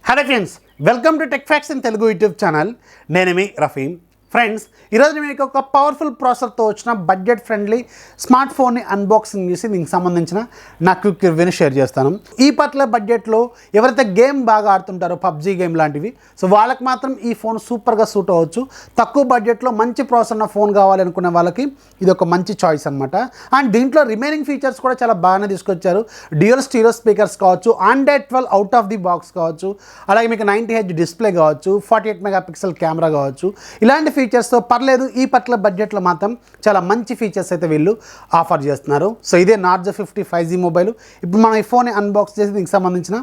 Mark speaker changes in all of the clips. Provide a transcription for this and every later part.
Speaker 1: Hello friends, welcome to tech facts in Telugu YouTube channel. నేను మీ Rafeem. Friends, ఈరోజు మీకు ఒక పవర్ఫుల్ ప్రాసెసర్తో వచ్చిన బడ్జెట్ ఫ్రెండ్లీ స్మార్ట్ ఫోన్ని అన్బాక్సింగ్ చేసి దీనికి సంబంధించిన నా క్విక్ రివ్యూని షేర్ చేస్తాను. ఈ పర్టికులర్ బడ్జెట్లో ఎవరైతే గేమ్ బాగా ఆడుతుంటారో, పబ్జీ గేమ్ లాంటివి, సో వాళ్ళకి మాత్రం ఈ ఫోన్ సూపర్గా సూట్ అవ్వచ్చు. తక్కువ బడ్జెట్లో మంచి ప్రాసెసర్ ఉన్న ఫోన్ కావాలనుకునే వాళ్ళకి ఇది ఒక మంచి చాయిస్ అనమాట. అండ్ దీంట్లో రిమైనింగ్ ఫీచర్స్ కూడా చాలా బాగానే తీసుకొచ్చారు. డ్యూయల్ స్టీరియో స్పీకర్స్ కావచ్చు, Android 12 out of the box కావచ్చు, అలాగే మీకు 90Hz డిస్ప్లే కావచ్చు, 48 మెగాపిక్సెల్ కెమెరా కావచ్చు, ఇలాంటి ఫీచర్స్తో పర్లేదు. ఈ పర్టికులర్ బడ్జెట్లో మాత్రం చాలా మంచి ఫీచర్స్ అయితే వీళ్ళు ఆఫర్ చేస్తున్నారు. సో ఇదే నార్జో 50 5G మొబైల్. ఇప్పుడు మనం ఈ ఫోన్ అన్బాక్స్ చేసి దీనికి సంబంధించిన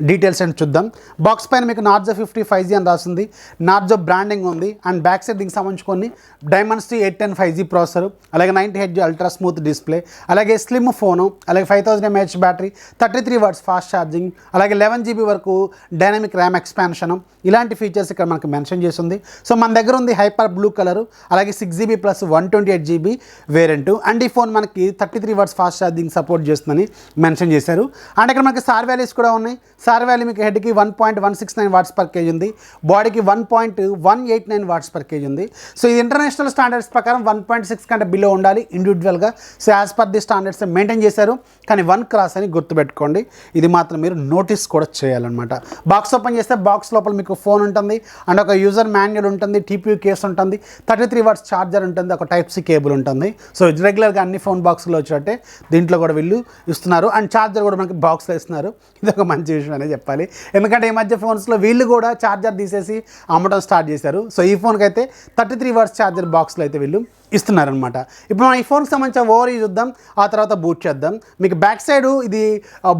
Speaker 1: డీటెయిల్స్ అని చూద్దాం. బాక్స్ పైన మీకు నార్జో 50 5G అని రాస్తుంది. నార్జో బ్రాండింగ్ ఉంది. అండ్ బ్యాక్ సైడ్ దీనికి సంబంధించుకొని Dimensity 810 5G ప్రాసెసర్, అలాగే 90Hz అల్ట్రా స్మూత్ డిస్ప్లే, అలాగే స్లిమ్ ఫోను, అలాగే 5000 mAh battery, 33 watts fast charging, అలాగే 11 GB వరకు డైనమిక్ ర్యామ్ ఎక్స్పాన్షన్, ఇలాంటి ఫీచర్స్ ఇక్కడ మనకు మెన్షన్ చేస్తుంది. సో మన దగ్గర ఉంది హైపర్ బ్లూ కలరు, అలాగే 6GB plus 128GB variant. And ఈ ఫోన్ మనకి 33 watts ఫాస్ట్ ఛార్జింగ్ సపోర్ట్ చేస్తుందని మెన్షన్ చేశారు. అండ్ ఇక్కడ మనకి సార్ వాల్యూస్ కూడా ఉన్నాయి. సార్ వాల్యూ మీకు హెడ్కి 1.169 watts per kg ఉంది, బాడీకి 1.189 watts per kg ఉంది. సో ఇది ఇంటర్నేషనల్ స్టాండర్డ్స్ ప్రకారం 1.6 కంటే బిలో ఉండాలి ఇండివిజువల్గా. So as per the standards maintain చేశారు, కానీ 1 క్రాస్ అని గుర్తుపెట్టుకోండి. ఇది మాత్రం మీరు నోటీస్ కూడా చేయాలన్నమాట. బాక్స్ ఓపెన్ చేస్తే బాక్స్ లోపల మీకు ఫోన్ ఉంటుంది, అండ్ ఒక యూజర్ మాన్యువల్ ఉంటుంది, TPU కేస్ ఉంటుంది, 33 watts ఛార్జర్ ఉంటుంది, ఒక Type-C కేబుల్ ఉంటుంది. సో రెగ్యులర్గా అన్ని ఫోన్ బాక్స్లో వచ్చినట్టే దీంట్లో కూడా వీళ్ళు ఇస్తున్నారు. అండ్ ఛార్జర్ కూడా మనకి బాక్స్లో ఇస్తున్నారు. ఇది ఒక మంచి విషయం అనే చెప్పాలి. ఎందుకంటే ఈ మధ్య ఫోన్స్లో వీళ్ళు కూడా ఛార్జర్ తీసేసి అమ్మడం స్టార్ట్ చేశారు. సో ఈ ఫోన్కి అయితే 33 watts ఛార్జర్ బాక్స్లో అయితే వీళ్ళు ఇస్తున్నారనమాట. ఇప్పుడు మనం ఈ ఫోన్కి సంబంధించిన ఓవర్ చూద్దాం, ఆ తర్వాత బూట్ చేద్దాం. మీకు బ్యాక్ సైడ్ ఇది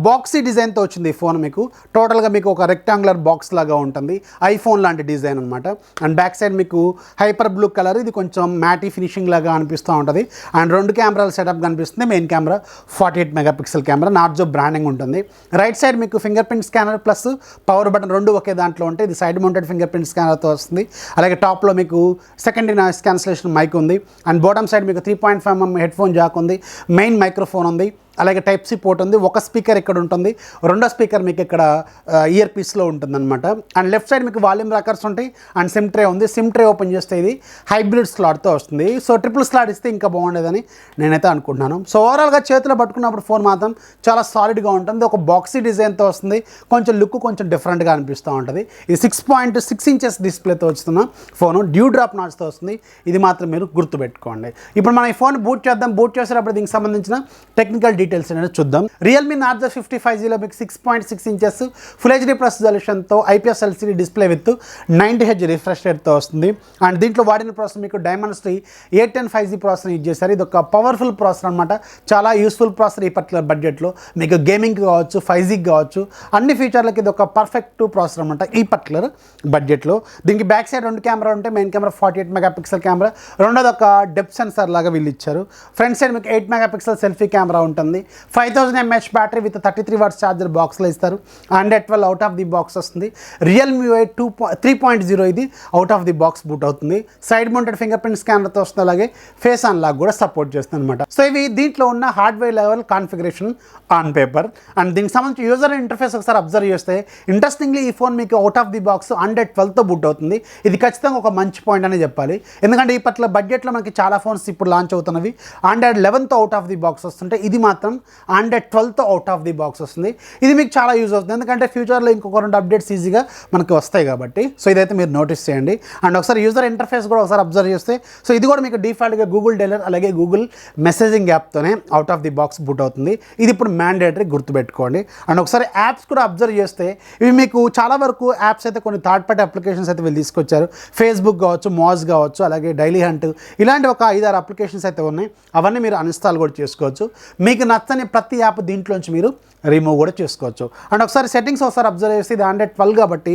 Speaker 1: బాక్సీ డిజైన్తో వచ్చింది. ఈ ఫోన్ మీకు టోటల్గా మీకు ఒక రెక్టాంగులర్ బాక్స్ లాగా ఉంటుంది, ఐఫోన్ లాంటి డిజైన్ అనమాట. అండ్ బ్యాక్ సైడ్ మీకు హైపర్ బ్లూ కలర్, ఇది కొంచెం మ్యాటీ ఫినిషింగ్ లాగా అనిపిస్తూ ఉంటుంది. అండ్ 2 కెమెరాల సెటప్ కనిపిస్తుంది. Main camera 48 megapixel camera, Narzo branding ఉంటుంది. రైట్ సైడ్ మీకు finger print scanner plus power button రెండు ఒకే దాంట్లో ఉంటాయి. ఇది సైడ్ మౌంటెడ్ ఫింగర్ ప్రింట్ స్కానర్తో వస్తుంది. అలాగే టాప్లో మీకు సెకండరీ నాయిస్ క్యాన్సిలేషన్ మైక్ ఉంది. అండ్ బాటమ్ సైడ్ మీకు 3.5mm హెడ్ ఫోన్ జాక్ ఉంది, మెయిన్ మైక్రోఫోన్ ఉంది, అలాగే Type-C పోర్ట్ ఉంది. ఒక స్పీకర్ ఇక్కడ ఉంటుంది, రెండో స్పీకర్ మీకు ఇక్కడ ఇయర్ పీస్లో ఉంటుందన్నమాట. అండ్ లెఫ్ట్ సైడ్ మీకు వాల్యూమ్ రాకర్స్ ఉంటాయి. అండ్ సిమ్ ట్రే ఉంది. సిమ్ ట్రే ఓపెన్ చేస్తే ఇది హైబ్రిడ్ స్లాట్తో వస్తుంది. సో ట్రిపుల్ స్లాట్ ఇస్తే ఇంకా బాగుండేదని నేనైతే అనుకుంటున్నాను. సో ఓవరాల్గా చేతిలో పట్టుకున్నప్పుడు ఫోన్ మాత్రం చాలా సాలిడ్గా ఉంటుంది. ఒక బాక్సీ డిజైన్తో వస్తుంది. కొంచెం లుక్ కొంచెం డిఫరెంట్గా అనిపిస్తూ ఉంటుంది. ఇది 6.6 inches డిస్ప్లేతో వస్తున్న ఫోను, డ్యూ డ్రాప్ నాట్స్తో వస్తుంది. ఇది మాత్రం మీరు గుర్తుపెట్టుకోండి. ఇప్పుడు మనం ఈ ఫోన్ బూట్ చేద్దాం. బూట్ చేసేటప్పుడు దీనికి సంబంధించిన టెక్నికల్ డీటెయిల్స్ అనేది చూద్దాం. Realme Narzo 50 5Gలో మీకు 6.6 inches ఫుల్ HD ప్లస్ రెజల్యూషన్తో IPS LCD display with 90Hz refresh రేట్తో వస్తుంది. అండ్ దీంట్లో వాడిన ప్రాసెసర్ మీకు Dimensity 810 5G ప్రాసెసర్ యూజ్ చేశారు. ఇది ఒక పవర్ఫుల్ ప్రాసెసర్ అనమాట. చాలా యూస్ఫుల్ ప్రాసెసర్ ఈ పర్టికులర్ బడ్జెట్లో. మీకు గేమింగ్ కావచ్చు, 5G కావచ్చు, అన్ని ఫీచర్లకి ఇది ఒక పర్ఫెక్ట్ ప్రాసెసర్ అనమాట ఈ పర్టికులర్ బడ్జెట్లో. దీనికి బ్యాక్ సైడ్ 2 కెమెరా ఉంటాయి. మెయిన్ కెమెరా 48 మెగాపిక్సెల్ కెమెరా, రెండోది ఒక డెప్త్ సెన్సార్ లాగా వీళ్ళు ఇచ్చారు. ఫ్రంట్ సైడ్ మీకు 8 మెగాపిక్సెల్ సెల్ఫీ కెమెరా ఉంటుంది. 5000 mAh battery with 33 watts charger బాక్స్లో ఇస్తారు. Android 12 out of the box వస్తుంది. Realme UI 3.0 ఇది out of the box boot అవుతుంది. సైడ్ మౌంటెడ్ ఫింగర్ ప్రింట్ స్కానర్తో వస్తుంది. అలాగే ఫేస్ అన్లాక్ కూడా సపోర్ట్ చేస్తుంది అనమాట. సో ఇవి దీంట్లో ఉన్న hardware level configuration on paper. And దీనికి సంబంధించి యూజర్ ఇంటర్ఫేస్ ఒకసారి అబ్జర్వ్ చేస్తే ఇంట్రెస్టింగ్లీ ఈ ఫోన్ మీకు out of the box Android 12తో బూట్ అవుతుంది. ఇది ఖచ్చితంగా ఒక మంచి పాయింట్ అని చెప్పాలి. ఎందుకంటే ఈ పట్ల బడ్జెట్లో మనకి చాలా ఫోన్స్ ఇప్పుడు లాంచ్ అవుతున్నవి Android 11తో అవుట్ ఆఫ్ ది బాక్స్ వస్తుంటే, ఇది మాత్రం Android 12తో అవుట్ ఆఫ్ ది బాక్స్ వస్తుంది. ఇది మీకు చాలా యూజ్ అవుతుంది, ఎందుకంటే ఫ్యూచర్లో ఇంకొక 2 అప్డేట్స్ ఈజీగా మనకి వస్తాయి కాబట్టి. సో ఇదైతే మీరు నోటీస్ చేయండి. అండ్ ఒకసారి యూజర్ ఇంటర్ఫేస్ కూడా ఒకసారి అబ్జర్వ్ చేస్తే, సో ఇది కూడా మీకు డిఫాల్ట్గా గూగుల్ డైలర్ అలాగే గూగుల్ మెసేజింగ్ యాప్తోనే out of the box boot అవుతుంది. ఇది ఇప్పుడు మ్యాండేటరీ, గుర్తుపెట్టుకోండి. అండ్ ఒకసారి యాప్స్ కూడా అబ్జర్వ్ చేస్తే, ఇవి మీకు చాలా వరకు యాప్స్ అయితే కొన్ని థర్డ్ పార్టీ అప్లికేషన్స్ అయితే వీళ్ళు తీసుకొచ్చారు. ఫేస్బుక్ కావచ్చు, మాజ్ కావచ్చు, అలాగే డైలీ హంట్, ఇలాంటి ఒక 5-6 అప్లికేషన్స్ అయితే ఉన్నాయి. అవన్నీ మీరు అన్ఇన్స్టాల్ కూడా చేసుకోవచ్చు. మీకు నచ్చని ప్రతి యాప్ దీంట్లోంచి మీరు రిమూవ్ కూడా చేసుకోవచ్చు. అండ్ ఒకసారి సెట్టింగ్స్ ఒకసారి అబ్జర్వ్ చేస్తే, ఇది Android 12 కాబట్టి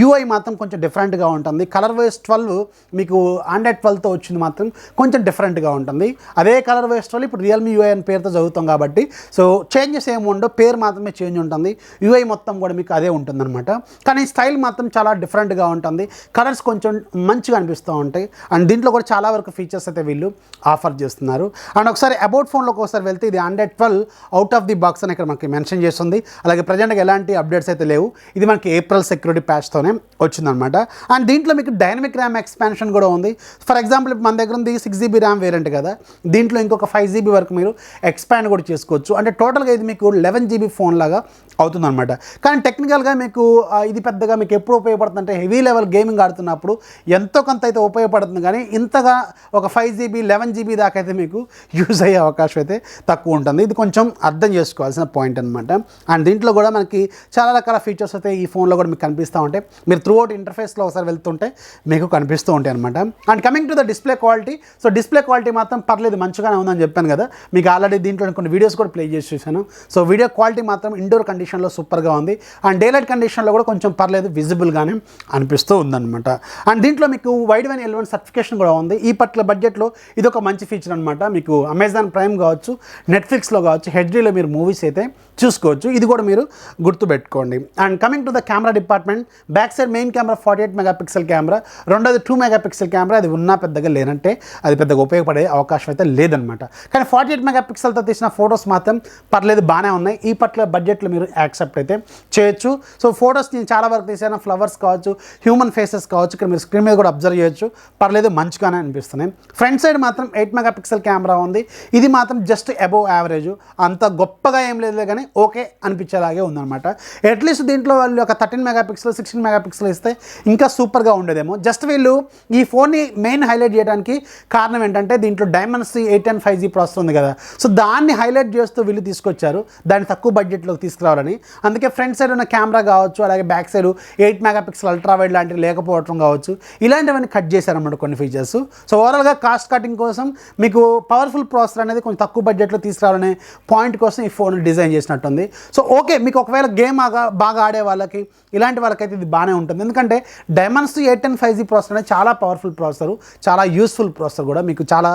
Speaker 1: UI మాత్రం కొంచెం డిఫరెంట్గా ఉంటుంది. కలర్ వైజ్ 12 మీకు Android 12తో వచ్చింది మాత్రం కొంచెం డిఫరెంట్గా ఉంటుంది. అదే కలర్ వైజ్ 12 ఇప్పుడు Realme UI అని పేరుతో చదువుతాం కాబట్టి, సో చేంజెస్ ఏమి ఉండవు, పేరు మాత్రమే చేంజ్ ఉంటుంది. UI మొత్తం కూడా మీకు అదే ఉంటుందన్నమాట. కానీ స్టైల్ మాత్రం చాలా డిఫరెంట్గా ఉంటుంది. కలర్స్ కొంచెం మంచిగా అనిపిస్తూ ఉంటాయి. అండ్ దీంట్లో కూడా చాలా వరకు ఫీచర్స్ అయితే వీళ్ళు ఆఫర్ చేస్తున్నారు. అండ్ ఒకసారి అబౌట్ ఫోన్లోకి ఒకసారి వెళ్తే, ఇది Android అంటే 12 అవుట్ ఆఫ్ ది బాక్స్ అని ఇక్కడ మనకి మెన్షన్ చేస్తుంది. అలాగే ప్రజెంట్గా ఎలాంటి అప్డేట్స్ అయితే లేవు. ఇది మనకి ఏప్రిల్ సెక్యూరిటీ ప్యాచ్తోనే వచ్చిందనమాట. అండ్ దీంట్లో మీకు డైనమిక్ ర్యామ్ ఎక్స్పాన్షన్ కూడా ఉంది. ఫర్ ఎగ్జాంపుల్ మన దగ్గర ఉంది 6GB ర్యామ్ వేరియంట్ కదా, దీంట్లో ఇంకొక 5GB వరకు మీరు ఎక్స్పాండ్ కూడా చేసుకోవచ్చు. అంటే టోటల్గా ఇది మీకు 11GB ఫోన్ లాగా అవుతుందన్నమాట. కానీ టెక్నికల్గా మీకు ఇది పెద్దగా మీకు ఎప్పుడు ఉపయోగపడుతుంది అంటే హెవీ లెవెల్ గేమింగ్ ఆడుతున్నప్పుడు ఎంతో కొంత అయితే ఉపయోగపడుతుంది. కానీ ఇంతగా ఒక 5GB 11GB దాకా అయితే మీకు యూజ్ అయ్యే అవకాశం అయితే తక్కువ ఉంటుంది. ఇది కొంచెం అర్థం చేసుకోవాల్సిన పాయింట్ అనమాట. అండ్ దీంట్లో కూడా మనకి చాలా రకాల ఫీచర్స్ అయితే ఈ ఫోన్లో కూడా మీకు కనిపిస్తూ ఉంటాయి. మీరు త్రూ అవుట్ ఇంటర్ఫేస్లో ఒకసారి వెళ్తుంటే మీకు కనిపిస్తూ ఉంటాయి అనమాట. And coming to the display quality, so display quality మాత్రం పర్లేదు, మంచిగానే ఉందని చెప్పాను కదా. మీకు ఆల్రెడీ దీంట్లో కొన్ని వీడియోస్ కూడా ప్లే చేసి చూశాను. సో వీడియో క్వాలిటీ మాత్రం ఇండోర్ కండిషన్లో సూపర్గా ఉంది. అండ్ డేలైట్ కండిషన్లో కూడా కొంచెం పర్లేదు, విజిబుల్గానే అనిపిస్తూ ఉందన్నమాట. అండ్ దీంట్లో మీకు వైడ్ వైన్ L1 సర్టిఫికేషన్ కూడా ఉంది. ఈ పట్ల బడ్జెట్లో ఇది ఒక మంచి ఫీచర్ అనమాట. మీకు అమెజాన్ ప్రైమ్ కావచ్చు, నెట్ఫ్లిక్స్లో కావచ్చు, హెచ్డీలో మీరు మూవీస్ అయితే చూసుకోవచ్చు. ఇది కూడా మీరు గుర్తుపెట్టుకోండి. And coming to the camera department, back side main camera 48 megapixel camera, రెండోది 2 మెగాపిక్సెల్ కెమెరా. అది ఉన్నా పెద్దగా లేనంటే అది పెద్దగా ఉపయోగపడే అవకాశం అయితే లేదనమాట. కానీ 48 మెగాపిక్సెల్తో తీసిన ఫొటోస్ మాత్రం పర్లేదు, బాగానే ఉన్నాయి. ఈ పట్ల బడ్జెట్లో మీరు యాక్సెప్ట్ అయితే చేయొచ్చు. సో ఫొటోస్ నేను చాలా వరకు తీసాను, ఫ్లవర్స్ కావచ్చు, హ్యూమన్ ఫేసెస్ కావచ్చు, ఇక్కడ మీరు స్క్రీన్ మీద కూడా అబ్జర్వ్ చేయొచ్చు, పర్లేదు, మంచిగానే అనిపిస్తున్నాయి. ఫ్రంట్ సైడ్ మాత్రం 8 మెగాపిక్సెల్ కెమెరా ఉంది. ఇది మాత్రం జస్ట్ అబోవ్ యావరేజ్, అంత గొప్పగా ఏం లేదు కానీ ఓకే అనిపించేలాగే ఉందన్నమాట. అట్లీస్ట్ దీంట్లో వాళ్ళు ఒక 13 మెగాపిక్సెల్ 16 మెగాపిక్సెల్ ఇస్తే ఇంకా సూపర్గా ఉండేదేమో. జస్ట్ వీళ్ళు ఈ ఫోన్ని మెయిన్ హైలైట్ చేయడానికి కారణం ఏంటంటే దీంట్లో డైమెన్సిటీ 810 5G ప్రాసెసర్ ఉంది కదా, సో దాన్ని హైలైట్ చేస్తూ వీళ్ళు తీసుకొచ్చారు, దాన్ని తక్కువ బడ్జెట్లోకి తీసుకురావాలని. అందుకే ఫ్రంట్ సైడ్ ఉన్న కెమెరా కావచ్చు, అలాగే back side 8 megapixel ultra wide లాంటివి లేకపోవడం కావచ్చు, ఇలాంటివన్నీ కట్ చేశారన్నమాట కొన్ని ఫీచర్స్. సో ఓవరాల్గా కాస్ట్ కటింగ్ కోసం మీకు పవర్ఫుల్ ప్రాసెసర్ అనేది కొంచెం తక్కువ బడ్జెట్లో తీసుకురావాలనే పాయింట్ కోసం ఈ ఫోన్ డిజైన్ చేసినట్టుంది. సో ఓకే, మీకు ఒకవేళ గేమ్ బాగా ఆడే వాళ్ళకి, ఇలాంటి వాళ్ళకైతే ఇది బాగానే ఉంటుంది. ఎందుకంటే డైమెన్సిటీ 810 5G ప్రాసెసర్ అనేది చాలా పవర్ఫుల్ ప్రాసెసర్, చాలా యూస్ఫుల్ ప్రాసెసర్ కూడా. మీకు చాలా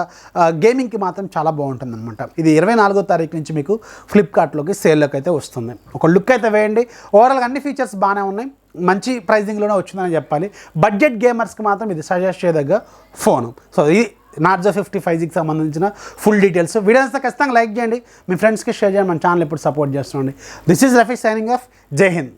Speaker 1: గేమింగ్కి మాత్రం చాలా బాగుంటుంది అనమాట. ఇది 24వ తారీఖు నుంచి మీకు ఫ్లిప్కార్ట్లోకి సేల్లోకి అయితే వస్తుంది. ఒక లుక్ అయితే వేయండి. ఓవరాల్గా అన్ని ఫీచర్స్ బాగానే ఉన్నాయి, మంచి ప్రైజింగ్లోనే వచ్చిందని చెప్పాలి. బడ్జెట్ గేమర్స్కి మాత్రం ఇది సజెస్ట్ చేయదగ్గ ఫోను. సో ఇది నార్జో 50 5Gకి సంబంధించిన ఫుల్ డీటెయిల్స్. వీడియోస్ ఖచ్చితంగా లైక్ చేయండి, మీ ఫ్రెండ్స్కి షేర్ చేయండి, మన ఛానల్ ఎప్పుడు సపోర్ట్ చేస్తుండండి. This is Rafi signing off. జై హింద్.